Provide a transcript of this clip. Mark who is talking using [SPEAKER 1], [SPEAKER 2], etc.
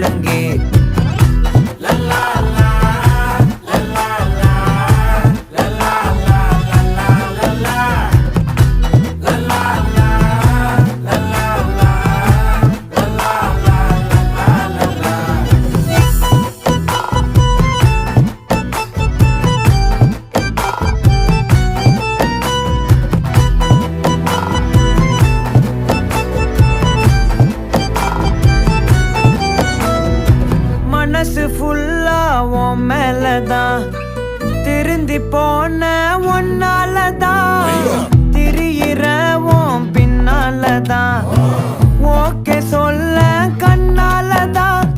[SPEAKER 1] முழங்கே. மனசு ஃபுல்லா உன் மேலதான், திருந்தி போன ஒன்னாலதான், திரியிற உன் பின்னாலதான், ஓகே சொல்ல கண்ணாலதான்,